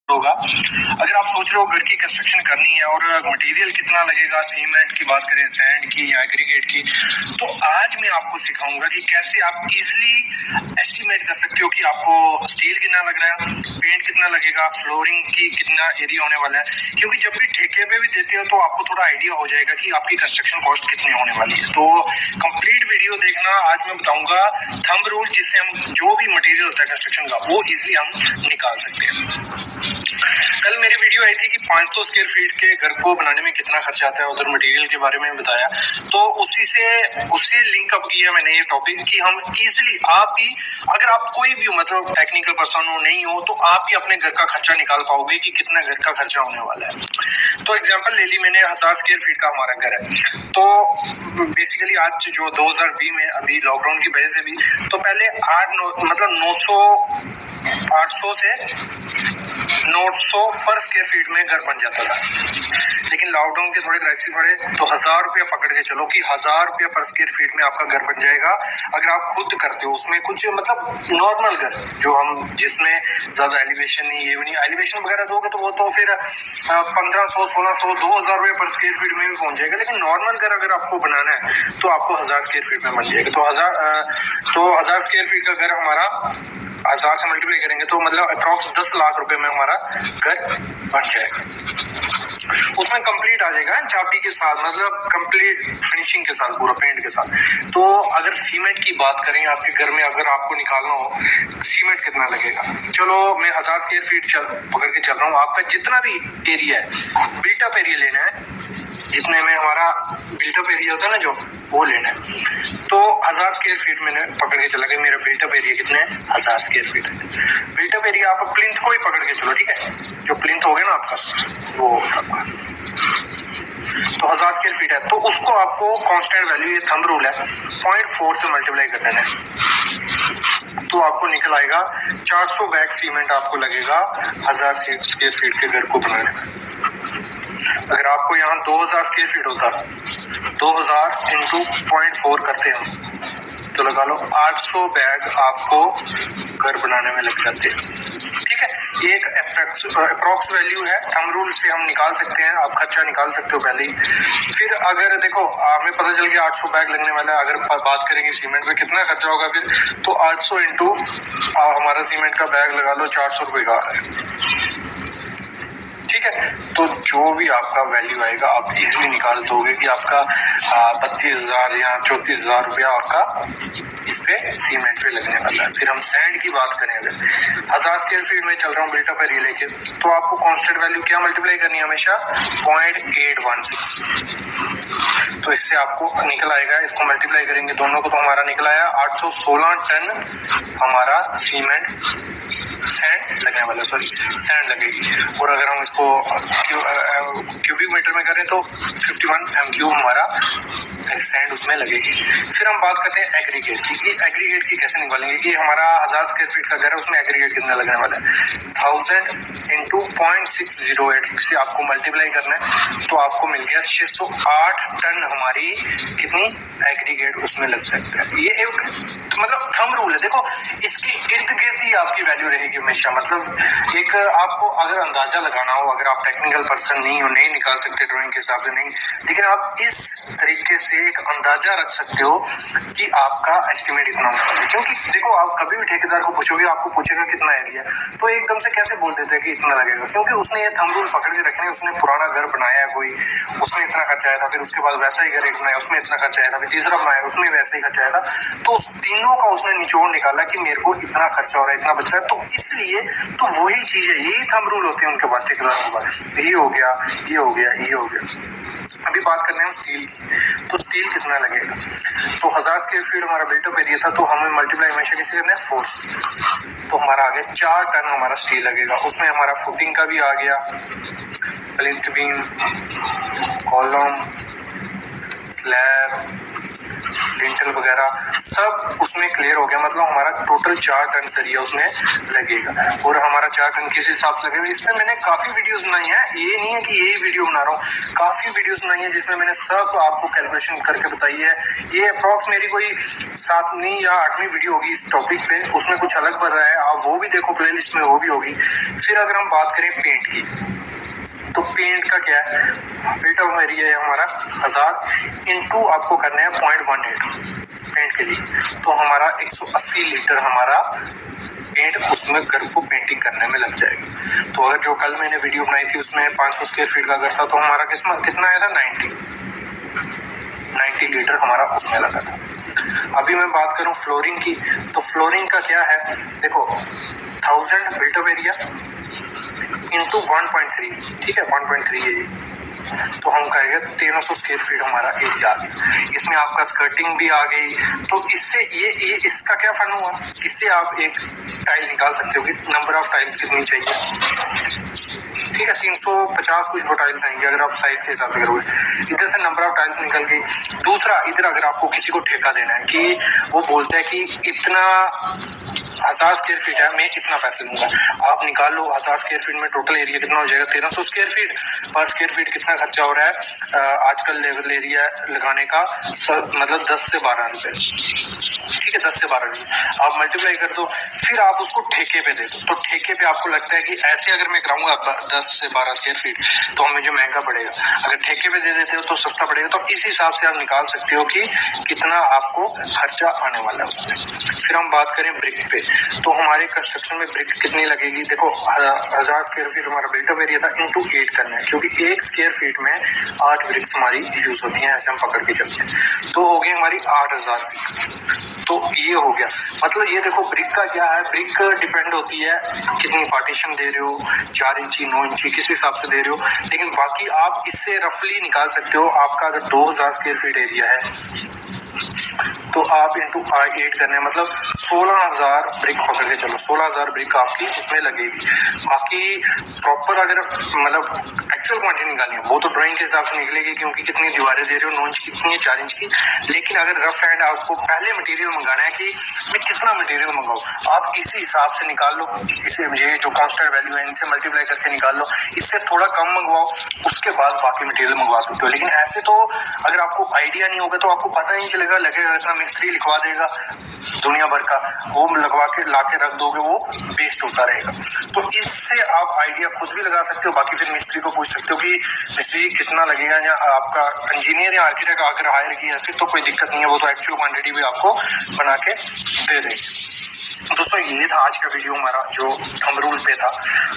होगा। अगर आप सोच रहे हो घर की कंस्ट्रक्शन करनी है और मटेरियल कितना लगेगा, सीमेंट की बात करें, सैंड की या एग्रीगेट की, तो आज मैं आपको सिखाऊंगा कि कैसे आप इजीली एस्टिमेट कर सकते हो कि आपको स्टील कितना लग रहा है, पेंट कितना लगेगा, फ्लोरिंग की कितना एरिया होने वाला है। क्योंकि जब भी ठेके पे भी देते हो तो आपको थोड़ा आइडिया हो जाएगा कि आपकी कंस्ट्रक्शन कॉस्ट कितनी होने वाली है। तो कंप्लीट वीडियो देखना। आज मैं बताऊंगा थंब रूल, जिससे हम जो भी मटेरियल होता है कंस्ट्रक्शन का वो इजीली हम निकाल सकते हैं। कल मेरी वीडियो आई थी कि 500 स्क्वायर फीट के घर को बनाने में कितना खर्चा आता है, उधर मटेरियल के बारे में बताया, तो उसी लिंक अप किया मैंने ये टॉपिक कि हम इजीली, आप भी अगर आप कोई भी मतलब टेक्निकल पर्सन हो नहीं हो तो आप भी अपने घर का खर्चा निकाल पाओगे कि कितना घर का खर्चा होने वाला है। तो एग्जांपल ले ली मैंने, 1000 स्क्वायर फीट का हमारा घर है। तो बेसिकली आज जो 2020 में अभी लॉकडाउन की वजह से भी, तो पहले 800 से 900 पर स्क्वायर फीट में घर बन जाता था। लेकिन लॉकडाउन के थोड़े क्राइसिस बढ़े तो 1000 रुपया पकड़ के चलो कि 1000 रुपया पर स्क्वायर फीट में आपका घर बन जाएगा। अगर आप खुद करते हो उसमें कुछ मतलब नॉर्मल घर जो हम, जिसमें ज्यादा एलिवेशन नहीं, ये भी नहीं, एलिवेशन वगैरह दोगे तो वो तो फिर 1500 1600 2000 रुपये पर स्क्वायर फीट में भी पहुंच जाएगा। लेकिन नॉर्मल घर अगर आपको बनाना है तो आपको 1000 स्क्वायर फीट में बन जाएगा। तो 1000 स्क्वायर फीट का घर हमारा 1000 से मल्टीप्लाई करेंगे तो मतलब अप्रॉक्स 10 लाख रुपए में हमारा घर बन जाएगा। उसमें कंप्लीट आ जाएगा चाबी के साथ, मतलब कंप्लीट फिनिशिंग के साथ, पूरा पेंट के साथ। तो अगर सीमेंट की बात करें, आपके घर में अगर आपको निकालना हो सीमेंट कितना लगेगा, चलो मैं 1000 स्क्वायर फीट पकड़ के चल रहा हूँ। आपका जितना भी एरिया है, बिल्टअप एरिया लेना है, जितने में हमारा बिल्टअप एरिया होता है ना जो, वो लेना है। तो 1000 स्क्वायर फीट मैंने पकड़ के चला गया। मेरा बिल्टअप एरिया कितने है? 1000 स्क्वायर फीट है। बिल्टअप एरिया आप प्लिंथ को ही पकड़ के चलो, ठीक है, जो प्लिंथ हो गया ना आपका, वो तो 1000 स्क्वायर फीट है। तो उसको आपको कांस्टेंट वैल्यू, ये थंब रूल है, 0.4 से मल्टीप्लाई कर देना है। तो आपको निकल आएगा 400 बैग सीमेंट आपको लगेगा 1000 स्क्वायर फीट के घर को बनाने में। अगर आपको यहाँ 2000 स्क्वायर फीट होता, 2000 इंटू 0.4 करते हम तो लगा लो 800 बैग आपको घर बनाने में लग जाते हैं। ठीक है, ये एक अप्रॉक्स वैल्यू है, थंब रूल से हम निकाल सकते हैं, आप खर्चा निकाल सकते हो पहले ही। फिर अगर देखो हमें पता चल गया 800 बैग लगने वाला है, अगर बात करेंगे सीमेंट पे कितना खर्चा होगा फिर, तो 800 इंटू हमारा सीमेंट का बैग लगा लो 400 रुपए का आ रहा है। ठीक है, तो जो भी आपका वैल्यू आएगा आप इजीली निकाल दोगे कि आपका 32,000 या 34,000 रुपया आपका इस पे सीमेंट पे लगने वाला है। फिर हम सैंड की बात करें, अगर 1000 स्क्वायर फीट में चल रहा हूँ बिल्टअप एरिया लेके, तो आपको कांस्टेंट वैल्यू क्या मल्टीप्लाई करनी है हमेशा? 0.816। तो इससे आपको निकल आएगा, इसको मल्टीप्लाई करेंगे दोनों को तो हमारा निकल आया 816 टन हमारा सैंड लगने वाला, सैंड लगेगी। और अगर हम इसको क्यूबिक मीटर में करें तो 51 MQ हमारा सैंड उसमें लगेगी। फिर हम बात करते हैं एग्रीगेट की, एग्रीगेट की कैसे निकालेंगे कि हमारा 1000 स्क्वायर फीट का घर है, उसमें एग्रीगेट कितना लगने वाला है? 1000 इंटू 0.608 से आपको मल्टीप्लाई करना है तो आपको मिल गया 608 टन हमारी कितनी एग्रीगेट उसमें लग सकता है। ये एक मतलब थंब रूल है, देखो इसके इर्द गिर्द ही आपकी वैल्यू रहेगी हमेशा। मतलब एक आपको अगर अंदाजा लगाना हो, अगर आप टेक्निकल पर्सन नहीं हो, नहीं निकाल सकते ड्राइंग के हिसाब से नहीं, लेकिन आप इस तरीके से एक अंदाजा रख सकते हो कि आपका एस्टिमेट इतना होगा। क्योंकि देखो आप कभी भी ठेकेदार को पूछोगे, आपको पूछेगा कितना एरिया, तो एकदम से कैसे बोल देते हैं कि इतना लगेगा, क्योंकि उसने ये थंब रूल पकड़ के रखने, उसने पुराना घर बनाया है कोई, उसमें इतना खर्चा आया था, फिर उसके बाद वैसा ही घर एक बनाया उसमें इतना खर्चा आया था, फिर तीसरा बनाया उसमें वैसा ही खर्चा आया था, तो उस तीनों का उसने निचोड़ निकाला कि मेरे को इतना खर्चा हो रहा है, इतना बच रहा है। तो इसलिए तो वही चीज है, यही थंब रूल होते हैं उनके पास, ठेकेदारों के पास। ये हो गया, ये हो गया, ये हो गया। अभी बात करते हैं स्टील की, तो स्टील कितना लगेगा? तो 1000 स्क्वायर फीट हमारा बिल्टअप एरिया था, तो हमें मल्टीप्लाई हमेशा किससे करना है? 4, तो हमारा आ गया 4 टन हमारा स्टील लगेगा। उसमें हमारा फुटिंग का भी आ गया, plinth beam, column, slab, lintel वगैरह सब उसमें क्लियर हो गया। मतलब हमारा टोटल 4 टन सरिया उसमें लगेगा और हमारा 4 टन किस हिसाब से लगेगा। इसमें मैंने काफी वीडियोस बनाई है, ये नहीं है कि यही वीडियो बना रहा हूँ, काफी वीडियोस बनाई है जिसमें मैंने सब आपको कैलकुलेशन करके बताई है। ये अप्रॉक्स मेरी कोई 7वीं या 8वीं वीडियो होगी इस टॉपिक पे, उसमें कुछ अलग बन रहा है, आप वो भी देखो प्लेलिस्ट में, वो भी होगी। फिर अगर हम बात करें पेंट की, तो पेंट का क्या है, बिल्ट अप एरिया है हमारा 1000 इंटू आपको करना है 0.18 पेंट के लिए, तो हमारा 180 लीटर हमारा पेंट उसमें घर को पेंटिंग करने में लग जाएगी। तो अगर जो कल मैंने वीडियो बनाई थी उसमें 500 स्क्वायर फीट का घर था, तो हमारा कितना आया था 90 लीटर हमारा उसमें लगा था। अभी मैं बात करूं फ्लोरिंग की, तो फ्लोरिंग का क्या है, देखो 1000 बिल्ट अप एरिया इंटू 1.3, ठीक है 1.3 है, तो हम कहेंगे 1300 स्क्वायर फीट हमारा एरिया आ गया। इसमें आपका स्कर्टिंग भी आ गई, तो इससे ये इसका क्या फन हुआ, इससे आप एक टाइल निकाल सकते हो कि नंबर ऑफ टाइल्स कितनी चाहिए, ठीक है 350 कुछ टाइल्स आएंगे अगर आप साइज के हिसाब से करोगे। इधर से नंबर ऑफ टाइल्स निकल गई। दूसरा, इधर अगर आपको किसी को ठेका देना है कि वो बोलता है कि इतना 1000 स्क्वायर फीट है, मैं इतना पैसे दूंगा, आप निकाल लो 1000 स्क्वायर फीट में टोटल एरिया कितना हो जाएगा 1300 स्क्वायर फीट, पर स्क्वायर फीट कितना खर्चा हो रहा है आजकल लेवल एरिया लगाने का मतलब 10 से 12 रुपए, ठीक है 10 से 12 रुपए आप मल्टीप्लाई कर दो, फिर आप उसको ठेके पे दे दो। तो ठेके पे आपको लगता है कि ऐसे अगर मैं कराऊंगा 10 से 12 स्क्वायर फीट तो मुझे महंगा पड़ेगा, अगर ठेके पे दे देते हो तो सस्ता पड़ेगा। तो इस हिसाब से आप निकाल सकते हो कि कितना आपको खर्चा आने वाला है उसमें। फिर हम बात करें ब्रिक पे, तो हमारे कंस्ट्रक्शन में ब्रिक कितनी लगेगी, देखो 1000 स्क्वायर फीट हमारा बिल्टअप एरिया था इंटू 8 करना है, क्योंकि 1 स्क्वायर फीट में 8 ब्रिक्स हमारी यूज होती हैं, ऐसे हम पकड़ के चलते हैं, तो हो गई हमारी 8000 फीट। तो ये हो गया, मतलब ये देखो ब्रिक का क्या है, ब्रिक डिपेंड होती है कितनी पार्टीशन दे रहे हो, 4 इंची 9 इंची किस हिसाब से दे रहे हो, लेकिन बाकी आप इससे रफली निकाल सकते हो। आपका अगर 2000 स्क्वायर फीट एरिया है तो आप इंटू 8 करने, मतलब 16000 ब्रिक पकड़ के चलो, 16000 ब्रिक आपकी उसमें लगेगी। बाकी प्रॉपर अगर मतलब एक्चुअल क्वांटिटी निकालनी है वो तो ड्राइंग के हिसाब से निकलेगी, क्योंकि कितनी दीवारें दे रहे हो, 9 इंच की कितनी है, 4 इंच की। लेकिन अगर रफ एंड आपको पहले मटेरियल मंगाना है कि मैं कितना मटेरियल मंगाऊं, आप इसी हिसाब से निकाल लो, इसे ये जो कांस्टेंट वैल्यू है इनसे मल्टीप्लाई करके निकाल लो, इससे थोड़ा कम मंगवाओ, उसके बाद बाकी मटेरियल मंगवा सकते हो। लेकिन ऐसे तो अगर आपको आइडिया नहीं होगा तो आपको पता नहीं चलेगा, लगेगा इतना मिस्त्री लिखवा देगा दुनिया भर का, वो लगवा के ला के रख दोगे, वो वेस्ट होता रहेगा। तो इससे आप आइडिया खुद भी लगा सकते हो, बाकी फिर मिस्त्री को पूछ सकते हो कि मिस्त्री कितना लगेगा, या आपका इंजीनियर या आर्किटेक्ट अगर हायर किया फिर तो कोई दिक्कत नहीं है, वो तो एक्चुअल क्वांटिटी भी आपको बना के दे देंगे। दोस्तों ये था आज का वीडियो हमारा जो थंब रूल पे था।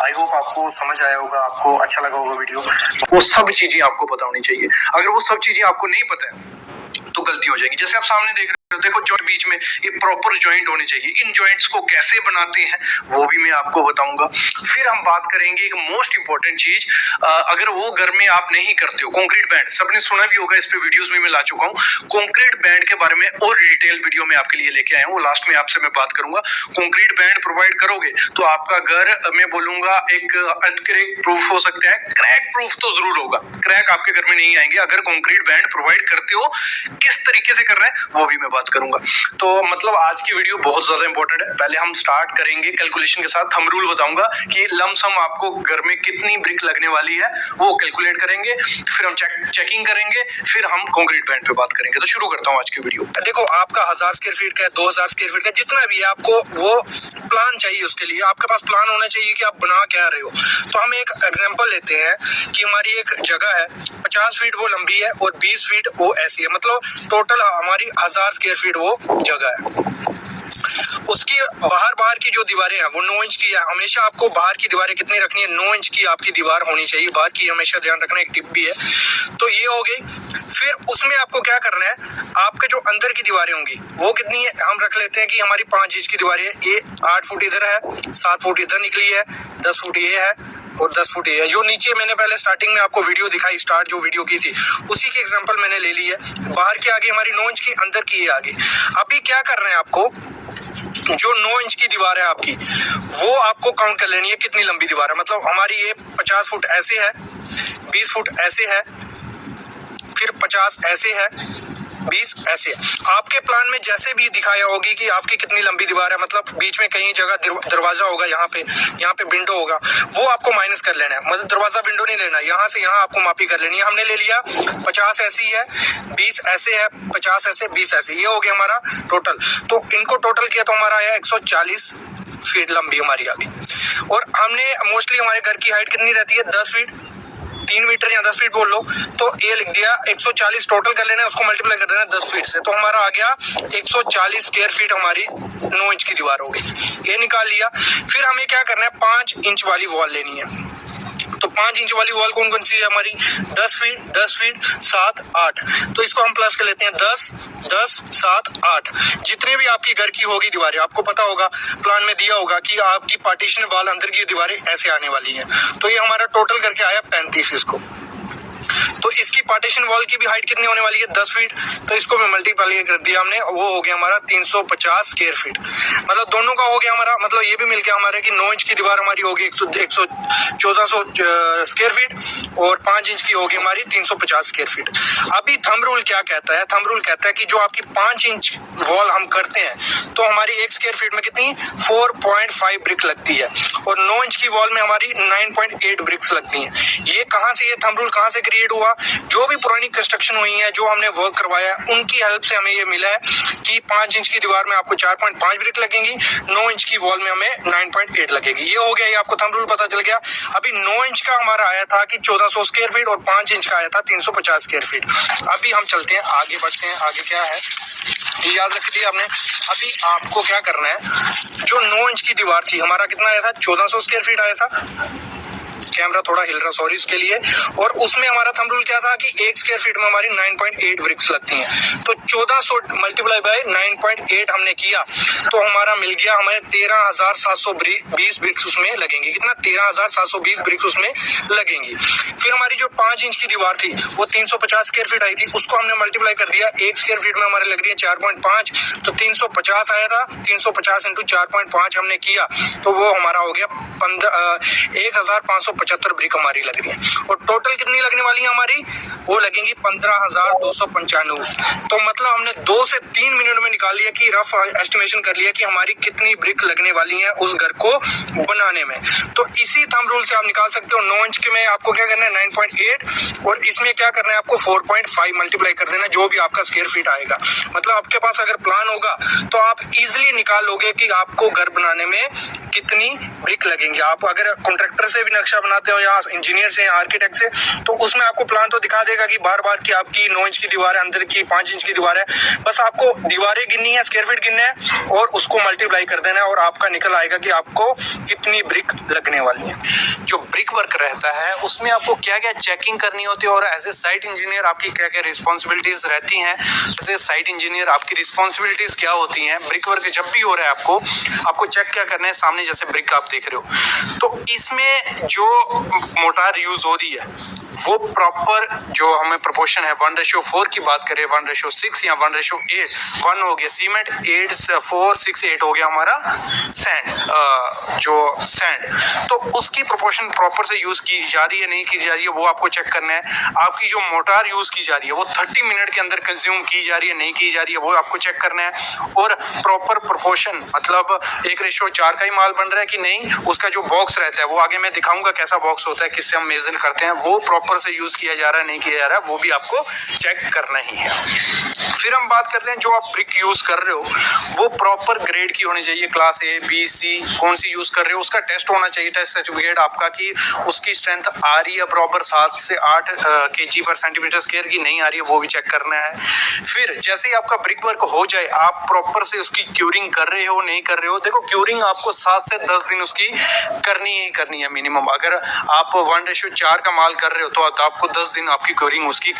आई होप आपको समझ आया होगा, आपको अच्छा लगा होगा वीडियो। वो सब चीजें आपको पता होनी चाहिए, अगर वो सब चीजें आपको नहीं पता है तो गलती हो जाएगी। जैसे आप सामने देख रहे हो, देखो जॉइंट बीच में ये प्रॉपर जॉइंट होने चाहिए, इन जॉइंट्स को कैसे बनाते हैं वो भी मैं आपको बताऊंगा। फिर हम बात करेंगे एक मोस्ट इंपॉर्टेंट चीज, अगर वो घर में आप नहीं करते हो, कंक्रीट बैंड, सबने सुना भी होगा, इस पे वीडियोस में मैं ला चुका हूँ। कंक्रीट बैंड के बारे में और डिटेल वीडियो में आपके लिए लेके आया हूँ, लास्ट में आपसे मैं बात करूंगा। कंक्रीट बैंड प्रोवाइड करोगे तो आपका घर, मैं बोलूंगा, एक अर्थक्वेक प्रूफ हो सकता है, क्रैक प्रूफ तो जरूर होगा, क्रैक आपके घर में नहीं आएंगे अगर कंक्रीट बैंड प्रोवाइड करते हो। किस तरीके से कर रहे हैं वो भी मैं बात करूंगा। तो मतलब आज की वीडियो बहुत ज्यादा इंपॉर्टेंट है। पहले हम स्टार्ट करेंगे कैलकुलेशन के साथ, थंब रूल बताऊंगा कि लमसम आपको घर में कितनी ब्रिक लगने वाली है वो कैलकुलेट करेंगे, फिर हम चेकिंग करेंगे, फिर हम कंक्रीट बैंड पे बात करेंगे। तो शुरू करता हूं आज की वीडियो। देखो आपका 1000 स्क्वायर फीट का, 2000 स्क्वायर फीट का, जितना भी है, आपको वो प्लान चाहिए, उसके लिए आपके पास प्लान होना चाहिए कि आप बना क्या रहे हो। तो हम एक एग्जांपल लेते हैं कि हमारी एक जगह है, 50 फीट वो लंबी है और 20 फीट वो ऐसी है, मतलब टोटल हमारी 1000 स्क्वायर फीट वो जगह है। उसकी बाहर की जो दीवारें हैं वो 9 इंच की है। हमेशा आपको बाहर की दीवारें कितनी रखनी है, 9 इंच की आपकी दीवार होनी चाहिए, बाहर की हमेशा ध्यान रखना, एक टिप भी है। तो ये हो गई। फिर उसमें आपको क्या करना है, आपके जो अंदर की दीवारें होंगी वो कितनी है, हम रख लेते हैं कि हमारी 5 इंच की दीवारें, ये 8 फुट इधर है, 7 फुट इधर निकली है, 10 फुट ये है और 10 फुट ये है। जो नीचे मैंने पहले स्टार्टिंग में आपको वीडियो दिखाई, स्टार्ट जो वीडियो की थी उसी की एग्जांपल मैंने ले ली है। बाहर की आगे हमारी 9 इंच की, अंदर की ये आगे। अभी क्या करना है आपको, जो 9 इंच की दीवार है आपकी वो आपको काउंट कर लेनी है कितनी लंबी दीवार है। मतलब हमारी ये 50 फुट ऐसे है, 20 फुट ऐसे है, फिर 50 ऐसे है, 20 ऐसे। आपके प्लान में जैसे भी दिखाया होगी कि आपकी कितनी लंबी दीवार है, मतलब बीच में कहीं जगह दरवाजा होगा, यहाँ पे विंडो होगा, वो आपको माइनस कर लेना है। मतलब दरवाजा विंडो नहीं लेना, यहाँ से यहाँ आपको मापी कर लेनी है। हमने ले लिया 50 ऐसी है, 20 ऐसे है, 50 ऐसे, 20 ऐसे, ये हो गया हमारा टोटल। तो इनको टोटल किया तो हमारा आया 140 फीट लंबी हमारी आ गई। और हमने मोस्टली हमारे घर की हाइट कितनी रहती है, 10 फीट, 3 मीटर या 10 फीट बोल लो, तो ये लिख दिया 140 टोटल कर लेना है, उसको मल्टीप्लाई कर देना है 10 फीट से, तो हमारा आ गया 140 स्क्वायर फीट हमारी 9 इंच की दीवार हो गई। ये निकाल लिया। फिर हमें क्या करना है, 5 इंच वाली वॉल लेनी है। तो 5 इंच वाली वॉल कौन कौन सी है हमारी, 10 फीट, 10 फीट, 7, 8। तो इसको हम प्लस कर लेते हैं, 10, 10, 7, 8। जितने भी आपकी घर की होगी दीवारें, आपको पता होगा प्लान में दिया होगा कि आपकी पार्टीशन वाल अंदर की दीवारें ऐसे आने वाली हैं। तो ये हमारा टोटल करके आया 35 इसको। तो इसकी पार्टीशन वॉल की भी हाइट कितनी होने वाली है, 10 फीट। तो इसको भी मल्टीप्लाई कर दिया हमने, वो हो गया हमारा 350 स्क्वायर फीट। मतलब दोनों का हो गया हमारा, मतलब ये भी मिल गया हमारे कि 9 इंच की दीवार हमारी होगी 1400 स्क्वायर फीट, और 5 इंच की होगी हमारी 350 स्क्वायर फीट। अभी थंब रूल क्या कहता है, थंब रूल कहता है कि जो आपकी 5 इंच वॉल हम करते हैं तो हमारी 1 स्क्वायर फीट में कितनी 4.5 ब्रिक लगती है, और 9 इंच की वॉल में हमारी 9.8 ब्रिक्स लगती हैं। ये कहाँ से, ये थंब रूल कहाँ से क्रिएट हुआ, जो भी पुरानी कंस्ट्रक्शन हुई है, जो हमने वर्क करवाया है, उनकी हेल्प से हमें ये मिला है कि 5 इंच की दीवार में आपको 4.5 ब्रिक लगेंगी, 9 इंच की वॉल में हमें 9.8 लगेगी। ये हो गया, ये आपको थंब रूल पता चल गया। अभी 9 इंच का हमारा आया था कि 1400 स्क्वायर फीट, और 5 इंच का आया था 350 स्क्वायर फीट। अभी हम चलते हैं आगे, बढ़ते हैं आगे। क्या है ये याद रख लिया आपने। अभी आपको क्या करना है, जो 9 इंच की दीवार थी हमारा कितना आया था, 1400 स्क्वायर फीट आया था। कैमरा थोड़ा हिल रहा, सॉरी उसके लिए। और उसमें हमारा थंब रूल क्या था कि 1 स्क्वायर फीट में हमारी 9.8 ब्रिक्स लगती हैं। तो 1400 मल्टीप्लाई बाय 9.8 हमने किया, तो हमारा मिल गया हमें 13,720 ब्रिक्स उसमें लगेंगी। कितना, 13,720 ब्रिक्स उसमें लगेंगी। फिर हमारी जो 5 इंच की दीवार थी वो 350 स्क्वायर फीट आई थी, उसको हमने मल्टीप्लाई कर दिया। 1 स्क्वायर फीट में हमारे लग रही है 4.5, तो 350 आया था, 350 इंटू 4.5 हमने किया, तो वो हमारा हो गया 15,1,575 ब्रिक हमारी लग रही है। और टोटल कितनी लगने वाली है हमारी, वो लगेंगी 15,295। तो मतलब हमने 2 से 3 मिनट में निकाल लिया कि रफ एस्टिमेशन कर लिया कि हमारी कितनी ब्रिक लगने वाली है उस घर को बनाने में। तो इसी थंब रूल से आप निकाल सकते हो। 9 इंच के में आपको क्या करना है 9.8, और इसमें क्या करना है आपको 4.5 मल्टीप्लाई कर देना, जो भी आपका स्क्वायर फीट आएगा। मतलब आपके पास अगर प्लान होगा तो आप इजिली निकाल लोगे कि आपको घर बनाने में कितनी ब्रिक लगेंगे। आप अगर कॉन्ट्रैक्टर से भी नक्शा बनाते हो या इंजीनियर से या आर्किटेक्ट से, तो उसमें आपको प्लान तो दिखा देगा कि बार बार की आपकी 9 इंच की दीवार है, अंदर की 5 इंच की दीवार है। बस आपको दीवारें गिननी है, स्क्वायर फीट गिनना है, और उसको मल्टीप्लाई कर देना है, और आपका निकल आएगा कि आपको कितनी ब्रिक लगने वाली है। जो ब्रिक वर्क रहता है उसमें आपको क्या क्या चेकिंग करनी होती है, और एज ए साइट इंजीनियर आपकी क्या क्या रिस्पॉन्सिबिलिटीज रहती हैं। एज ए साइट इंजीनियर आपकी रिस्पॉन्सिबिलिटीज क्या होती हैं। ब्रिक वर्क जब भी हो रहा है आपको चेक क्या करना है। सामने जैसे ब्रिक आप देख रहे हो, तो इसमें जो मोटार यूज हो रही है वो प्रॉपर जो हमें प्रोपोर्शन है 1:4 की बात करें, 1:6 या 1:8, 1 हो गया सीमेंट, 8 4 6 8 हो गया हमारा सैंड, जो सैंड। तो उसकी प्रोपोर्शन प्रॉपर से यूज की जा रही है नहीं की जा रही है, वो आपको चेक करना है। आपकी जो मोटार यूज की जा रही है वो 30 मिनट के अंदर कंज्यूम की जा रही है नहीं की जा रही है, वो आपको चेक करना है। और प्रॉपर प्रोपोर्शन, मतलब 1:4 का ही माल बन रहा है कि नहीं, उसका जो बॉक्स रहता है वो आगे मैं दिखाऊंगा कैसा बॉक्स होता है, किससे हम मेजर करते हैं, वो प्रॉपर से यूज किया जा रहा है नहीं किया जा रहा है, वो भी आपको चेक करना ही है। फिर हम बात करते हैं जो आप ब्रिक यूज कर रहे हो वो प्रॉपर ग्रेड की होनी चाहिए, क्लास A B C कौन सी यूज कर रहे हो उसका टेस्ट होना चाहिए, टेस्ट सर्टिफिकेट आपका कि उसकी स्ट्रेंथ आ रही है प्रॉपर 7 से 8 kg पर सेंटीमीटर स्क्वायर की, नहीं आ रही है वो भी चेक करना है। फिर जैसे ही आपका ब्रिक वर्क हो जाए आप प्रॉपर से उसकी क्यूरिंग कर रहे हो नहीं कर रहे हो। देखो क्यूरिंग आपको 7 से 10 दिन उसकी करनी ही करनी है मिनिमम। अगर आप 1:4 का माल कर रहे हो तो आपको 10 दिन आपकी क्यूरिंग उसकी